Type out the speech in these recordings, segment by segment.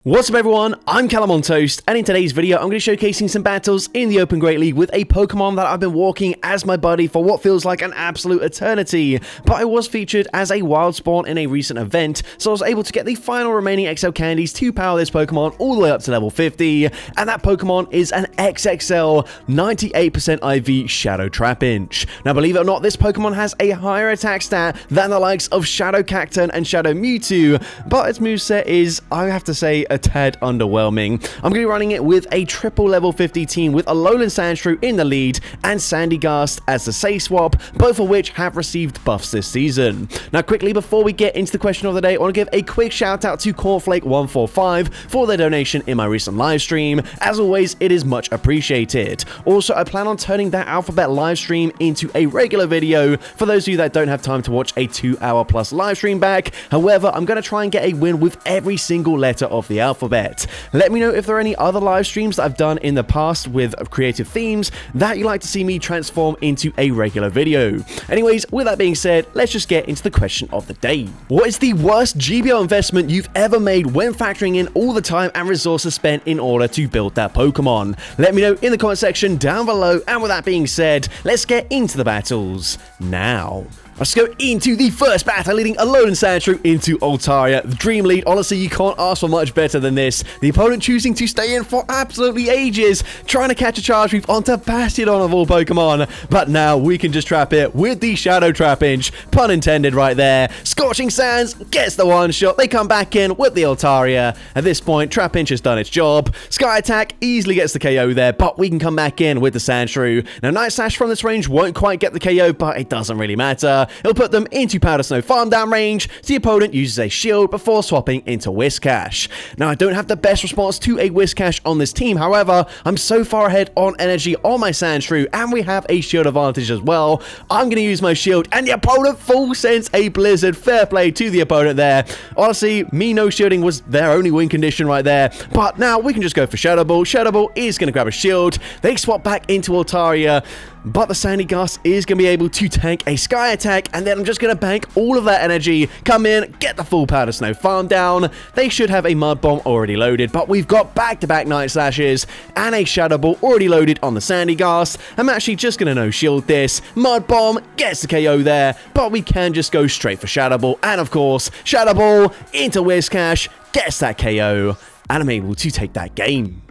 What's up everyone, I'm CallumOnToast, and in today's video I'm going to be showcasing some battles in the Open Great League with a Pokemon that I've been walking as my buddy for what feels like an absolute eternity, but I was featured as a wild spawn in a recent event, so I was able to get the final remaining XL candies to power this Pokemon all the way up to level 50, and that Pokemon is an XXL 98% IV Shadow Trapinch. Now believe it or not, this Pokemon has a higher attack stat than the likes of Shadow Cacturne and Shadow Mewtwo, but its moveset is, I have to say, a tad underwhelming. I'm going to be running it with a triple level 50 team with Alolan Sandshrew in the lead and Sandygast as the safe swap, both of which have received buffs this season. Now quickly, before we get into the question of the day, I want to give a quick shout out to Cornflake145 for their donation in my recent live stream. As always, it is much appreciated. Also, I plan on turning that alphabet live stream into a regular video for those of you that don't have time to watch a 2-hour plus live stream back. However, I'm going to try and get a win with every single letter of the alphabet. Let me know if there are any other live streams that I've done in the past with creative themes that you'd like to see me transform into a regular video. Anyways, with that being said, let's just get into the question of the day. What is the worst GBO investment you've ever made when factoring in all the time and resources spent in order to build that Pokemon? Let me know in the comment section down below, and with that being said, let's get into the battles now. Let's go into the first battle, leading Alolan Sandshrew into Altaria. The Dream Lead, honestly, you can't ask for much better than this. The opponent choosing to stay in for absolutely ages, trying to catch a Charge Reef onto Bastiodon of all Pokemon. But now we can just trap it with the Shadow Trapinch. Pun intended right there. Scorching Sands gets the one-shot. They come back in with the Altaria. At this point, Trapinch has done its job. Sky Attack easily gets the KO there, but we can come back in with the Sandshrew. Now, Night Slash from this range won't quite get the KO, but it doesn't really matter. It'll put them into Powder Snow farm down range, so the opponent uses a shield before swapping into Whiscash. Now, I don't have the best response to a Whiscash on this team, however, I'm so far ahead on energy on my Sandshrew, and we have a shield advantage as well. I'm going to use my shield, and the opponent full sends a Blizzard. Fair play to the opponent there. Honestly, me no shielding was their only win condition right there, but now we can just go for Shadow Ball. Shadow Ball is going to grab a shield. They swap back into Altaria, but the Sandygast is going to be able to tank a Sky Attack, and then I'm just going to bank all of that energy, come in, get the full Powder Snow farm down. They should have a Mud Bomb already loaded, but we've got back-to-back Night Slashes and a Shadow Ball already loaded on the Sandygast. I'm actually just going to no-shield this. Mud Bomb gets the KO there, but we can just go straight for Shadow Ball, and of course, Shadow Ball into Whiscash, gets that KO, and I'm able to take that game.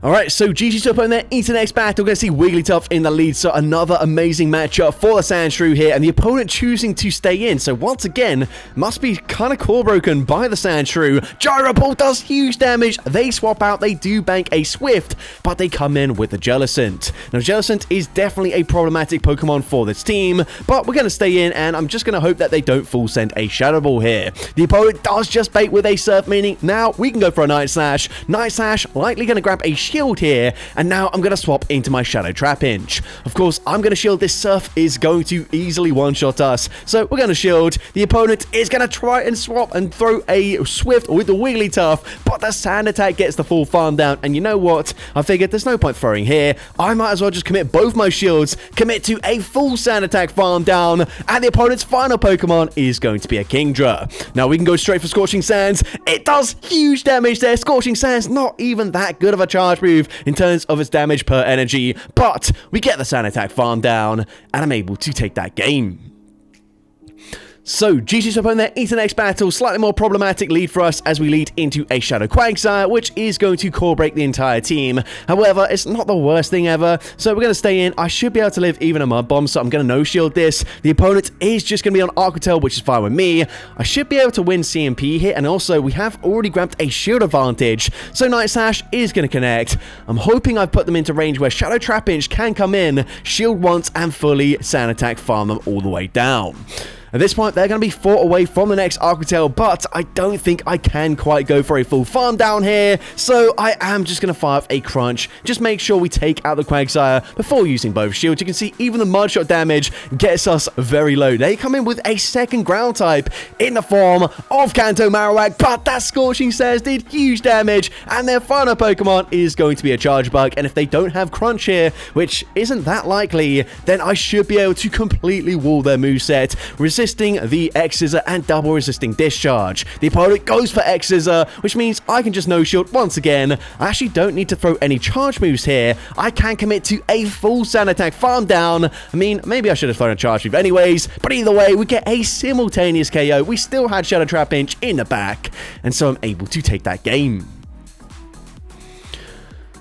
Alright, so GG's up on there into the next battle. We're going to see Wigglytuff in the lead, so another amazing matchup for the Sandshrew here, and the opponent choosing to stay in, so once again, must be kind of core broken by the Sandshrew. Gyro Ball does huge damage. They swap out, they do bank a Swift, but they come in with the Jellicent. Now, Jellicent is definitely a problematic Pokemon for this team, but we're going to stay in, and I'm just going to hope that they don't full send a Shadow Ball here. The opponent does just bait with a Surf, meaning now we can go for a Night Slash. Night Slash likely going to grab a shield here, and now I'm going to swap into my Shadow Trapinch. Of course, I'm going to shield. This Surf is going to easily one-shot us, so we're going to shield. The opponent is going to try and swap and throw a Swift with the Wigglytuff, but the Sand Attack gets the full farm down, and you know what? I figured there's no point throwing here. I might as well just commit both my shields, commit to a full Sand Attack farm down, and the opponent's final Pokemon is going to be a Kingdra. Now we can go straight for Scorching Sands. It does huge damage there. Scorching Sands, not even that good of a charge move in terms of its damage per energy, but we get the Sand Attack farm down, and I'm able to take that game. So, GG's up on there into the next battle. Slightly more problematic lead for us as we lead into a Shadow Quagsire, which is going to core break the entire team. However, it's not the worst thing ever, so we're going to stay in. I should be able to live even a Mud Bomb, so I'm going to no-shield this. The opponent is just going to be on Arquatel, which is fine with me. I should be able to win CMP here, and also we have already grabbed a shield advantage, so Night Slash is going to connect. I'm hoping I've put them into range where Shadow Trapinch can come in, shield once, and fully Sand Attack farm them all the way down. At this point, they're going to be fought away from the next Arquatel, but I don't think I can quite go for a full farm down here, so I am just going to fire off a Crunch. Just make sure we take out the Quagsire before using both shields. You can see even the Mud Shot damage gets us very low. They come in with a second ground type in the form of Kanto Marowak, but that Scorching Sands did huge damage, and their final Pokemon is going to be a Charge Bug, and if they don't have Crunch here, which isn't that likely, then I should be able to completely wall their moveset. Resist resisting the X-Scissor and double resisting Discharge. The opponent goes for X-Scissor, which means I can just no-shield once again. I actually don't need to throw any charge moves here. I can commit to a full sand attack farm down. I mean, maybe I should have thrown a charge move anyways, but either way, we get a simultaneous KO. We still had Shadow Trapinch in the back, and so I'm able to take that game.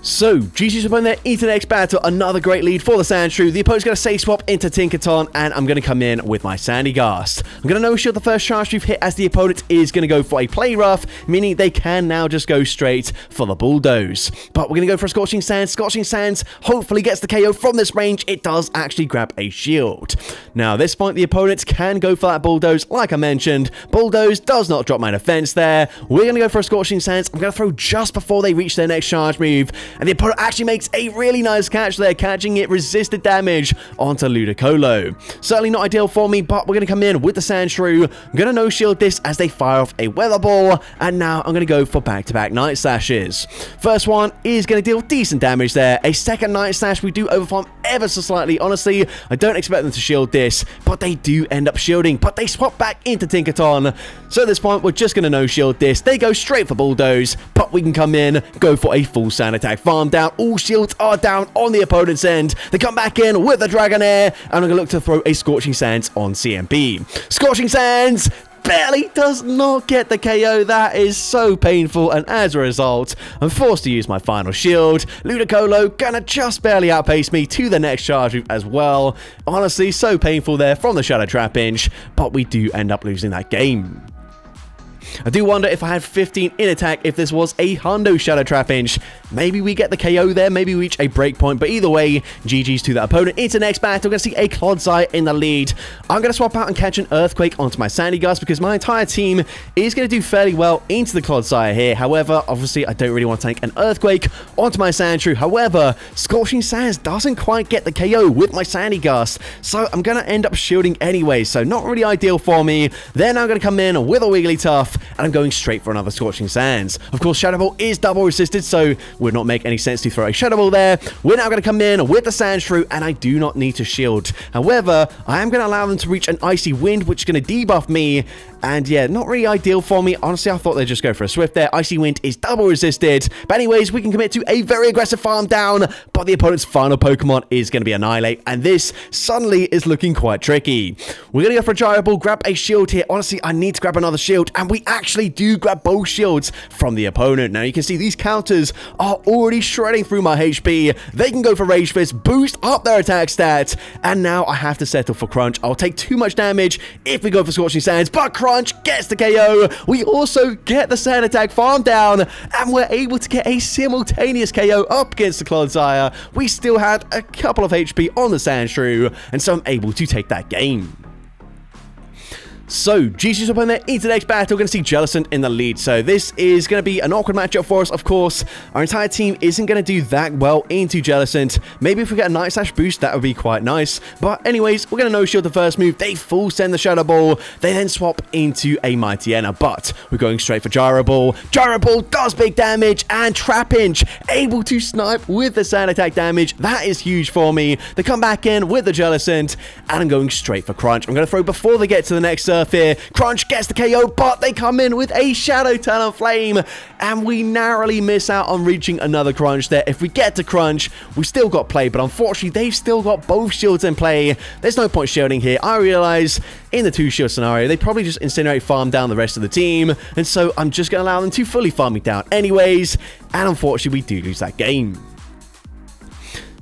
So, GG's opponent there into the next battle. Another great lead for the Sandshrew. The opponent's going to safe swap into Tinkaton, and I'm going to come in with my Sandygast. I'm going to no-shield the first charge move hit as the opponent is going to go for a play rough, meaning they can now just go straight for the Bulldoze. But we're going to go for a Scorching Sands. Scorching Sands hopefully gets the KO from this range. It does actually grab a shield. Now, at this point, the opponent can go for that Bulldoze, like I mentioned. Bulldoze does not drop my defense there. We're going to go for a Scorching Sands. I'm going to throw just before they reach their next charge move. And the opponent actually makes a really nice catch there, catching it resisted damage onto Ludicolo. Certainly not ideal for me, but we're going to come in with the Sandshrew. I'm going to no-shield this as they fire off a Weather Ball, and now I'm going to go for back-to-back Night Slashes. First one is going to deal decent damage there. A second Night Slash, we do overfarm ever so slightly. Honestly, I don't expect them to shield this, but they do end up shielding, but they swap back into Tinkaton. So at this point, we're just going to no-shield this. They go straight for Bulldoze, but we can come in, go for a full sand attack farm down. All shields are down on the opponent's end. They come back in with the Dragonair, and I'm going to look to throw a Scorching Sands on CMP. Scorching Sands barely does not get the KO. That is so painful, and as a result, I'm forced to use my final shield. Ludicolo gonna just barely outpace me to the next charge move as well. Honestly, so painful there from the Shadow Trapinch, but we do end up losing that game. I do wonder if I had 15 in attack, if this was a Hundo Shadow Trapinch. Maybe we get the KO there, maybe we reach a breakpoint, but either way, GG's to that opponent. Into the next battle, we're going to see a Clodsire in the lead. I'm going to swap out and catch an Earthquake onto my Sandygast because my entire team is going to do fairly well into the Clodsire here. However, obviously, I don't really want to tank an Earthquake onto my Sandshrew. However, Scorching Sands doesn't quite get the KO with my Sandygast, so I'm going to end up shielding anyway, so not really ideal for me. Then I'm going to come in with a Wigglytuff, and I'm going straight for another Scorching Sands. Of course, Shadow Ball is double resisted, so would not make any sense to throw a Shadow Ball there. We're now going to come in with the Sandshrew, and I do not need to shield. However, I am going to allow them to reach an Icy Wind, which is going to debuff me. And yeah, not really ideal for me. Honestly, I thought they'd just go for a Swift there. Icy Wind is double resisted. But anyways, we can commit to a very aggressive farm down. But the opponent's final Pokemon is going to be Annihilate. And this suddenly is looking quite tricky. We're going to go for a Gyro Ball, grab a shield here. Honestly, I need to grab another shield. And we actually do grab both shields from the opponent. Now, you can see these counters are already shredding through my HP. They can go for Rage Fist, boost up their attack stats. And now I have to settle for Crunch. I'll take too much damage if we go for Scorching Sands. But Crunch gets the KO. We also get the Sand Attack farm down, and we're able to get a simultaneous KO up against the Clodsire. We still had a couple of HP on the Sandshrew, and so I'm able to take that game. So, GG's up on there into the next battle. We're going to see Jellicent in the lead. So, this is going to be an awkward matchup for us, of course. Our entire team isn't going to do that well into Jellicent. Maybe if we get a Night Slash boost, that would be quite nice. But anyways, we're going to no-shield the first move. They full send the Shadow Ball. They then swap into a Mighty Enna. But we're going straight for Gyro Ball. Gyro Ball does big damage. And Trapinch able to snipe with the Sand Attack damage. That is huge for me. They come back in with the Jellicent. And I'm going straight for Crunch. I'm going to throw before they get to the next here. Crunch gets the KO, but they come in with a Shadow Talonflame, and we narrowly miss out on reaching another Crunch there. If we get to Crunch, we still got play, but unfortunately, they've still got both shields in play. There's no point shielding here. I realize in the two-shield scenario, they probably just Incinerate farm down the rest of the team, and so I'm just going to allow them to fully farm me down anyways, and unfortunately, we do lose that game.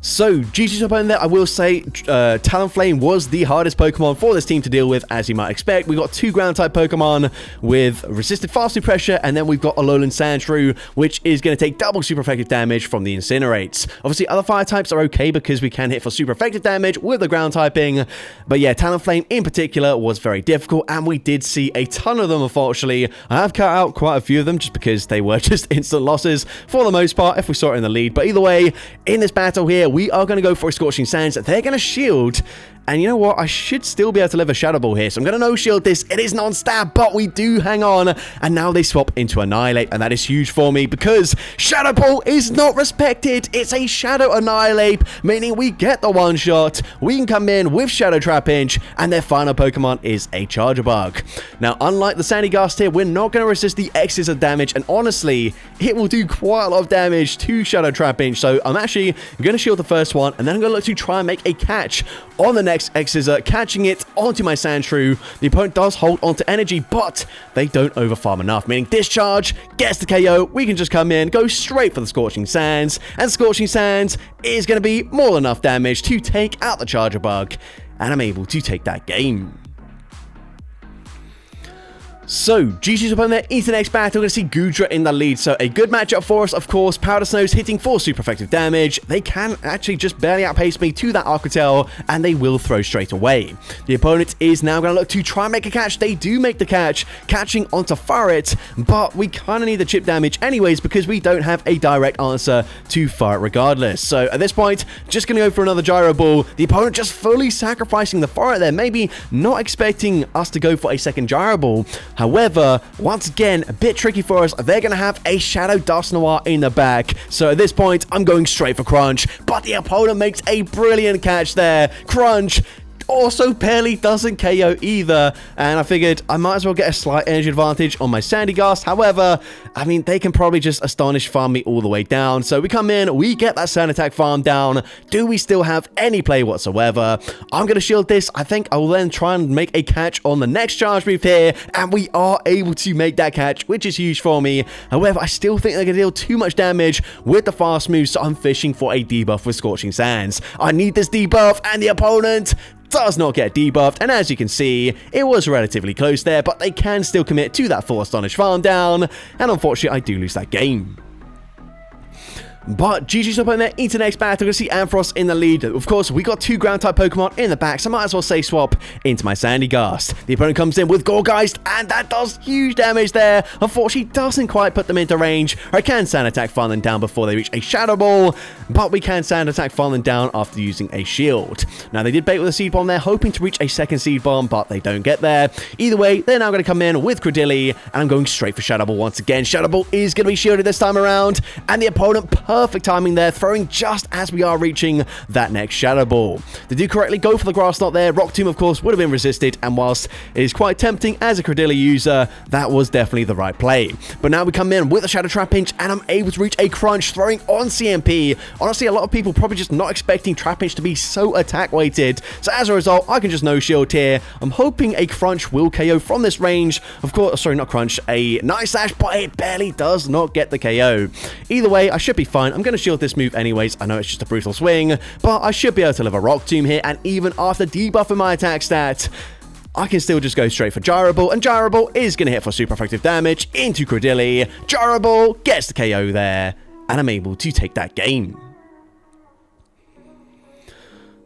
So, GG's opponent there, I will say, Talonflame was the hardest Pokemon for this team to deal with, as you might expect. We've got two Ground-type Pokemon with resisted Fast Pressure, and then we've got Alolan Sandshrew, which is going to take double super effective damage from the Incinerates. Obviously, other Fire types are okay because we can hit for super effective damage with the Ground typing, but yeah, Talonflame in particular was very difficult, and we did see a ton of them, unfortunately. I have cut out quite a few of them just because they were just instant losses for the most part, if we saw it in the lead, but either way, in this battle here, here, we are going to go for a Scorching Sands. They're going to shield. And you know what? I should still be able to live a Shadow Ball here. So I'm going to no-shield this. It is non-stab, but we do hang on. And now they swap into Annihilate. And that is huge for me because Shadow Ball is not respected. It's a Shadow Annihilate, meaning we get the one-shot. We can come in with Shadow Trapinch, and their final Pokemon is a Charger Bug. Now, unlike the Sandy Gust here, we're not going to resist the X's of damage. And honestly, it will do quite a lot of damage to Shadow Trapinch. So I'm actually going to shield the first one, and then I'm going to look to try and make a catch on the next X-Scissor, catching it onto my Sandshrew. The opponent does hold onto energy, but they don't overfarm enough, meaning Discharge gets the KO. We can just come in, go straight for the Scorching Sands, and Scorching Sands is going to be more than enough damage to take out the Charger Bug, and I'm able to take that game. So, GG's opponent there into the next battle. We're going to see Goodra in the lead. So, a good matchup for us, of course. Powder Snows hitting for super effective damage. They can actually just barely outpace me to that Aquatail, and they will throw straight away. The opponent is now going to look to try and make a catch. They do make the catch, catching onto Furret, but we kind of need the chip damage anyways because we don't have a direct answer to Furret regardless. So, at this point, just going to go for another Gyro Ball. The opponent just fully sacrificing the Furret there, maybe not expecting us to go for a second Gyro Ball. However, once again, a bit tricky for us. They're going to have a Shadow Dusknoir in the back. So at this point, I'm going straight for Crunch. But the opponent makes a brilliant catch there. Crunch also barely doesn't KO either, and I figured I might as well get a slight energy advantage on my Sandygast. However, I mean, they can probably just Astonish farm me all the way down. So we come in, we get that Sand Attack farm down. Do we still have any play whatsoever? I'm going to shield this. I think I will then try and make a catch on the next charge move here, and we are able to make that catch, which is huge for me. However, I still think they're going to deal too much damage with the fast move, so I'm fishing for a debuff with Scorching Sands. I need this debuff, and the opponent does not get debuffed, and as you can see, it was relatively close there, but they can still commit to that full Astonish farm down, and unfortunately, I do lose that game. But GG's opponent there into the next battle. We're going to see Ampharos in the lead. Of course, we got two ground-type Pokemon in the back, so I might as well say swap into my Sandygast. The opponent comes in with Gourgeist, and that does huge damage there. Unfortunately, doesn't quite put them into range. I can Sand Attack farm them down before they reach a Shadow Ball, but we can Sand Attack farm them down after using a shield. Now, they did bait with a Seed Bomb there, hoping to reach a second Seed Bomb, but they don't get there. Either way, they're now going to come in with Credilli, and I'm going straight for Shadow Ball once again. Shadow Ball is going to be shielded this time around, and the opponent, perfect timing there, throwing just as we are reaching that next Shadow Ball. They do correctly go for the Grass Knot there. Rock Tomb, of course, would have been resisted, and whilst it is quite tempting as a Credilli user, that was definitely the right play. But now we come in with a Shadow Trapinch, and I'm able to reach a Crunch, throwing on CMP. Honestly, a lot of people probably just not expecting Trapinch to be so attack-weighted, so as a result, I can just no-shield here. I'm hoping a Crunch will KO from this range. Of course, sorry, not Crunch, a Night Slash, but it barely does not get the KO. Either way, I should be fine. I'm going to shield this move anyways. I know it's just a brutal swing, but I should be able to live a Rock Tomb here, and even after debuffing my attack stat, I can still just go straight for Gyro Ball, and Gyro Ball is going to hit for super effective damage into Credilli. Gyro Ball gets the KO there, and I'm able to take that game.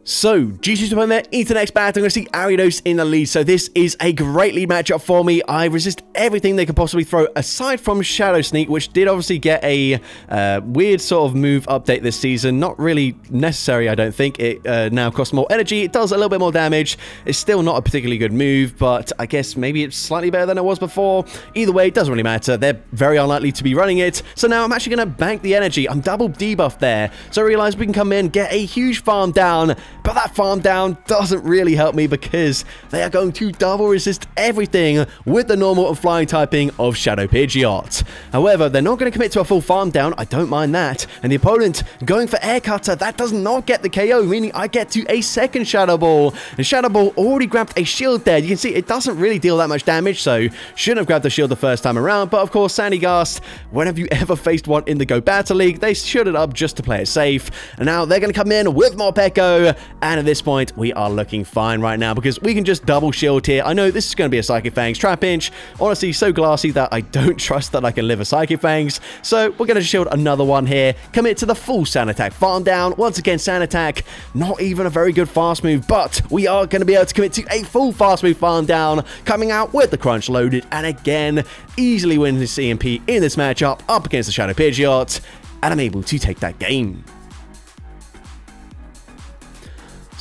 So, GG's opponent there into the next battle. I'm going to see Ariados in the lead. So this is a great lead matchup for me. I resist everything they could possibly throw, aside from Shadow Sneak, which did obviously get a weird sort of move update this season. Not really necessary, I don't think. It now costs more energy. It does a little bit more damage. It's still not a particularly good move, but I guess maybe it's slightly better than it was before. Either way, it doesn't really matter. They're very unlikely to be running it. So now I'm actually going to bank the energy. I'm double debuffed there. So I realize we can come in, get a huge farm down, but that farm down doesn't really help me because they are going to double resist everything with the normal and flying typing of Shadow Pidgeot. However, they're not going to commit to a full farm down. I don't mind that. And the opponent going for Air Cutter, that does not get the KO, meaning I get to a second Shadow Ball. And Shadow Ball already grabbed a shield there. You can see it doesn't really deal that much damage, so shouldn't have grabbed the shield the first time around. But of course, Sandygast, whenever you ever faced one in the Go Battle League, they shoot it up just to play it safe. And now they're going to come in with Morpeko, and at this point, we are looking fine right now because we can just double shield here. I know this is going to be a Psychic Fangs Trapinch. Honestly, so glassy that I don't trust that I can live a Psychic Fangs. So we're going to shield another one here. Commit to the full Sand Attack farm down. Once again, Sand Attack, not even a very good fast move, but we are going to be able to commit to a full fast move farm down, coming out with the Crunch loaded, and again, easily wins the CMP in this matchup up against the Shadow Pidgeot, and I'm able to take that game.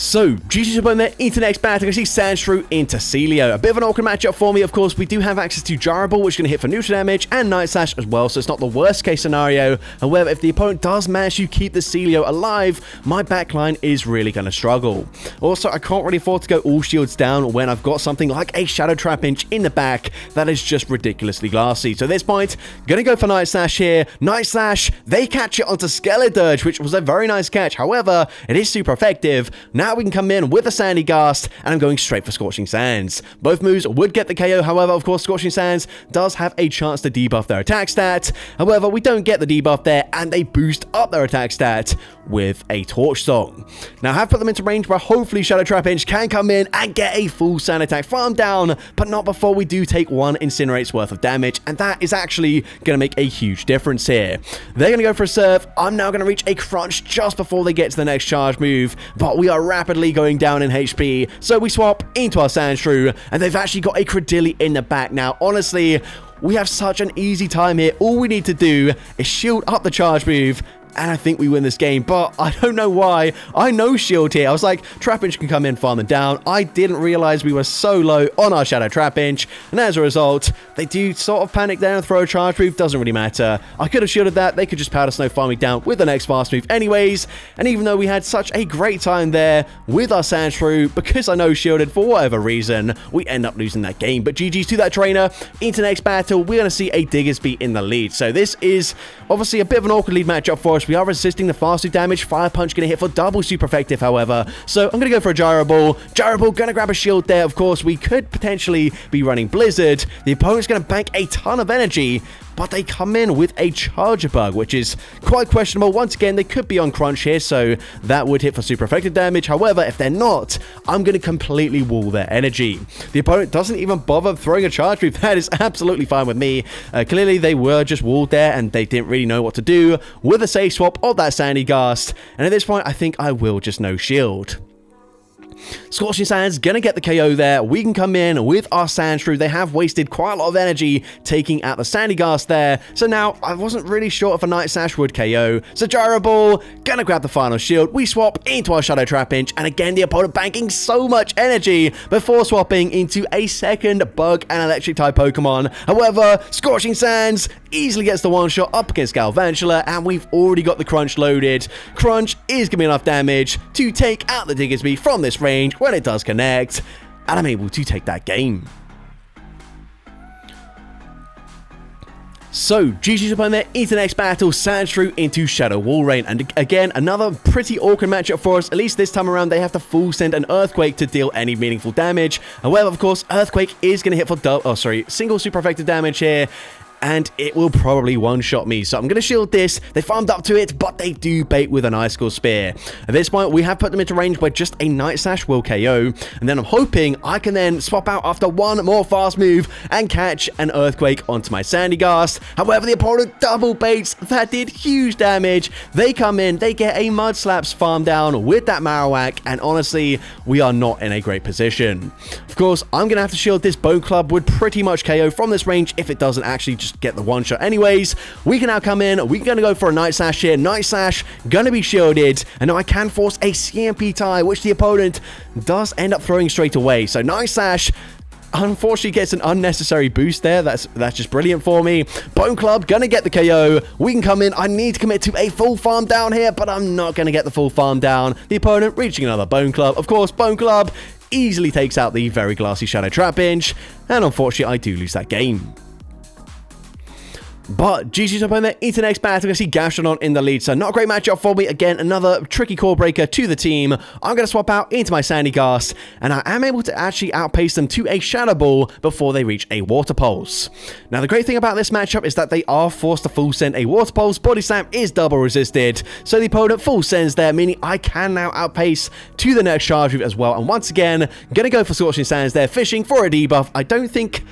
So, GG's opponent there into next battle. I see Sandshrew into Celio. A bit of an awkward matchup for me. Of course, we do have access to Jarable, which is going to hit for neutral damage, and Night Slash as well, so it's not the worst case scenario. However, if the opponent does manage to keep the Celio alive, my backline is really going to struggle. Also, I can't really afford to go all shields down when I've got something like a Shadow Trapinch in the back that is just ridiculously glassy. So at this point, going to go for Night Slash here. Night Slash, they catch it onto Skeledirge, which was a very nice catch. However, it is super effective. Now we can come in with a Sandy Gast, and I'm going straight for Scorching Sands. Both moves would get the KO. However, of course, Scorching Sands does have a chance to debuff their attack stat. However, we don't get the debuff there, and they boost up their attack stat with a Torch Song. Now, I have put them into range where hopefully Shadow Trapinch can come in and get a full sand attack farm down, but not before we do take one Incinerate's worth of damage, and that is actually going to make a huge difference here. They're going to go for a Surf. I'm now going to reach a Crunch just before they get to the next charge move, but we are rapidly going down in HP, so we swap into our Sandshrew, and they've actually got a Credilli in the back now. Honestly, we have such an easy time here. All we need to do is shield up the charge move, and I think we win this game, but I don't know why. I know shield here. I was like, Trapinch can come in, farm them down. I didn't realize we were so low on our Shadow Trapinch, and as a result, they do sort of panic there and throw a charge move. Doesn't really matter. I could have shielded that. They could just Powder Snow farm me down with the next fast move anyways, and even though we had such a great time there with our Sandshrew, because I know shielded for whatever reason, we end up losing that game. But GG's to that trainer. Into next battle, we're going to see a Diggersby in the lead. So this is obviously a bit of an awkward lead matchup for us. We are resisting the fast move damage. Fire Punch going to hit for double super effective, however. So I'm going to go for a Gyroball. Gyroball going to grab a shield there. Of course, we could potentially be running Blizzard. The opponent's going to bank a ton of energy, but they come in with a Charger Bug, which is quite questionable. Once again, they could be on Crunch here, so that would hit for super effective damage. However, if they're not, I'm going to completely wall their energy. The opponent doesn't even bother throwing a charge move. That is absolutely fine with me. Clearly, they were just walled there, and they didn't really know what to do with a safe swap of that Sandy Gast. And at this point, I think I will just no shield. Scorching Sands gonna get the KO there. We can come in with our Sandshrew. They have wasted quite a lot of energy taking out the Sandy Gast there. So now I wasn't really sure if a Night Slash would KO. So Gyroball gonna grab the final shield. We swap into our Shadow Trapinch, and again the opponent banking so much energy before swapping into a second Bug and Electric type Pokemon. However, Scorching Sands easily gets the one shot up against Galvantula, and we've already got the Crunch loaded. Crunch is gonna be enough damage to take out the Diggersby from this range when it does connect, and I'm able to take that game. So, GG's opponent there into the next battle, Sandshrew into Shadow Walrein, and again, another pretty awkward matchup for us. At least this time around, they have to full send an Earthquake to deal any meaningful damage. However, of course, Earthquake is going to hit for single super effective damage here, and it will probably one-shot me. So I'm going to shield this. They farmed up to it, but they do bait with an Icicle Spear. At this point, we have put them into range where just a Night Slash will KO, and then I'm hoping I can then swap out after one more fast move and catch an Earthquake onto my Sandy Gast. However, the opponent double baits. That did huge damage. They come in, they get a Mud Slaps farm down with that Marowak, and honestly, we are not in a great position. Of course, I'm going to have to shield this. Bone Club would pretty much KO from this range if it doesn't actually just get the one shot anyways. We can now come in. We're going to go for a Night Slash here. Night Slash going to be shielded, and now I can force a CMP tie, which the opponent does end up throwing straight away. So Night Slash unfortunately gets an unnecessary boost there. That's just brilliant for me. Bone Club gonna get the KO. We can come in. I need to commit to a full farm down here, but I'm not gonna get the full farm down. The opponent reaching another Bone Club. Of course, Bone Club easily takes out the very glassy Shadow Trapinch, and unfortunately I do lose that game. But GG's opponent into the next battle. I see Gastrodon in the lead, so not a great matchup for me. Again, another tricky core breaker to the team. I'm going to swap out into my Sandy Gast, and I am able to actually outpace them to a Shadow Ball before they reach a Water Pulse. Now, the great thing about this matchup is that they are forced to full send a Water Pulse. Body Slam is double resisted, so the opponent full sends there, meaning I can now outpace to the next charge move as well. And once again, going to go for Scorching Sands there, fishing for a debuff. I don't think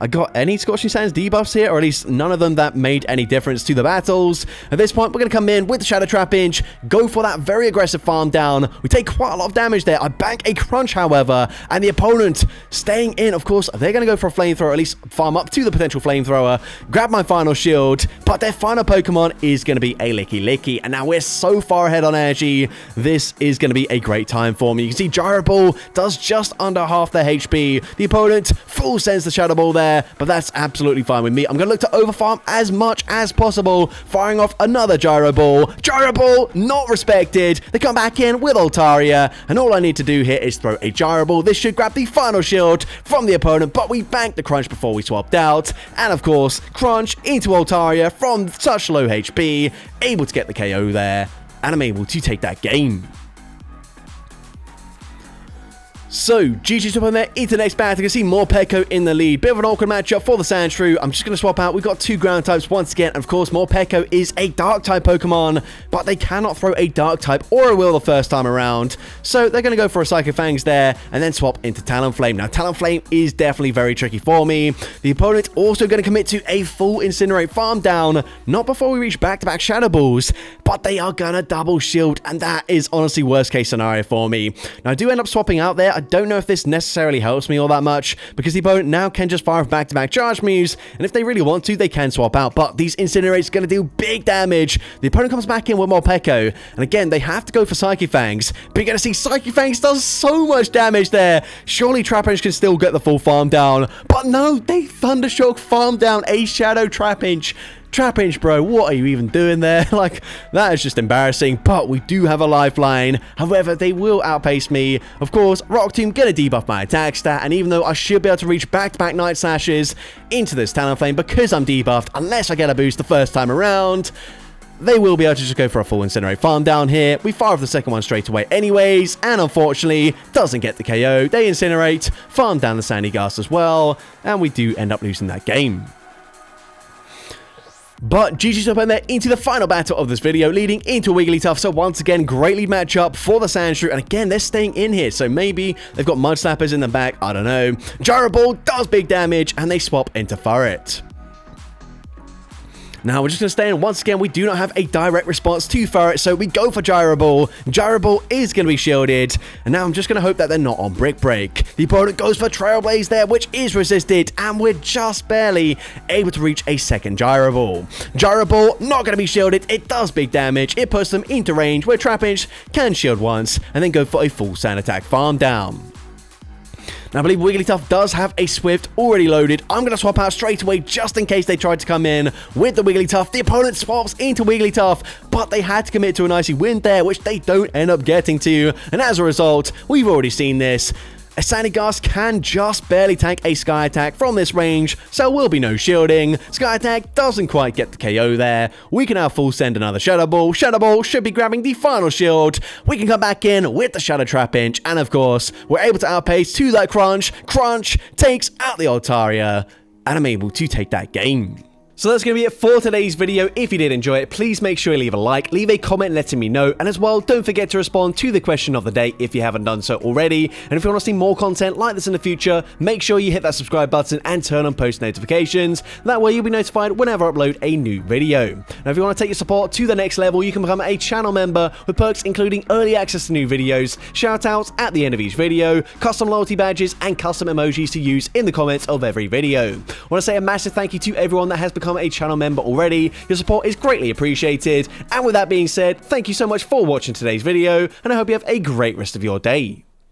I got any Scorching Sands debuffs here, or at least none of them that made any difference to the battles. At this point, we're going to come in with the Shadow Trapinch, go for that very aggressive farm down. We take quite a lot of damage there. I bank a crunch, however, and the opponent staying in. Of course, they're going to go for a flamethrower, at least farm up to the potential flamethrower, grab my final shield, but their final Pokemon is going to be a Licky, and now we're so far ahead on energy. This is going to be a great time for me. You can see Gyro Ball does just under half their HP. The opponent full sends the Shadow Ball there, but that's absolutely fine with me. I'm going to look to overfarm as much as possible, firing off another Gyro Ball. Gyro Ball not respected. They come back in with Altaria, and all I need to do here is throw a Gyro Ball. This should grab the final shield from the opponent, but we banked the crunch before we swapped out, and of course, crunch into Altaria from such low HP, able to get the KO there, and I'm able to take that game. So, GG's up on there into the next battle. You can see more Morpeko in the lead. Bit of an awkward matchup for the Sandshrew. I'm just going to swap out. We've got two ground types once again. And of course, Morpeko is a dark type Pokemon, but they cannot throw a dark type or a will the first time around. So they're going to go for a Psychic Fangs there and then swap into Talonflame. Now, Talonflame is definitely very tricky for me. The opponent also going to commit to a full Incinerate farm down, not before we reach back-to-back Shadow Balls, but they are going to double shield, and that is honestly worst case scenario for me. Now, I do end up swapping out there. I don't know if this necessarily helps me all that much, because the opponent now can just fire back-to-back charge moves, and if they really want to, they can swap out, but these Incinerates are going to do big damage. The opponent comes back in with Morpeko, and again, they have to go for Psychic Fangs, but you're going to see Psychic Fangs does so much damage there. Surely Trapinch can still get the full farm down, but no, they Thundershock farm down a Shadow Trapinch. Trapinch, bro, what are you even doing there? Like, that is just embarrassing, but we do have a lifeline. However, they will outpace me. Of course, Rock Tomb gonna debuff my attack stat, and even though I should be able to reach back-to-back Night Slashes into this Talonflame because I'm debuffed, unless I get a boost the first time around, they will be able to just go for a full Incinerate farm down here. We fire off the second one straight away anyways, and unfortunately, doesn't get the KO. They Incinerate, farm down the Sandygast as well, and we do end up losing that game. But GG's up in there into the final battle of this video, leading into Wigglytuff. So once again, great lead matchup for the Sandshrew. And again, they're staying in here. So maybe they've got Mud Slappers in the back. I don't know. Gyro Ball does big damage, and they swap into Furret. Now, we're just going to stay in. Once again, we do not have a direct response to Furret, so we go for Gyro Ball. Gyro Ball is going to be shielded, and now I'm just going to hope that they're not on Brick Break. The opponent goes for Trailblaze there, which is resisted, and we're just barely able to reach a second Gyro Ball. Gyro Ball not going to be shielded. It does big damage. It puts them into range where Trapinch can shield once, and then go for a full Sand Attack farm down. Now, I believe Wigglytuff does have a Swift already loaded. I'm going to swap out straight away just in case they tried to come in with the Wigglytuff. The opponent swaps into Wigglytuff, but they had to commit to an Icy Wind there, which they don't end up getting to. And as a result, we've already seen this. A Sandygast can just barely tank a Sky Attack from this range, so will be no shielding. Sky Attack doesn't quite get the KO there. We can now full send another Shadow Ball. Shadow Ball should be grabbing the final shield. We can come back in with the Shadow Trapinch, and of course, we're able to outpace to that Crunch. Crunch takes out the Altaria, and I'm able to take that game. So that's going to be it for today's video. If you did enjoy it, please make sure you leave a like, leave a comment letting me know, and as well, don't forget to respond to the question of the day if you haven't done so already. And if you want to see more content like this in the future, make sure you hit that subscribe button and turn on post notifications. That way you'll be notified whenever I upload a new video. Now, if you want to take your support to the next level, you can become a channel member with perks including early access to new videos, shoutouts at the end of each video, custom loyalty badges, and custom emojis to use in the comments of every video. I want to say a massive thank you to everyone that has become a channel member already. Your support is greatly appreciated. And with that being said, thank you so much for watching today's video, and I hope you have a great rest of your day.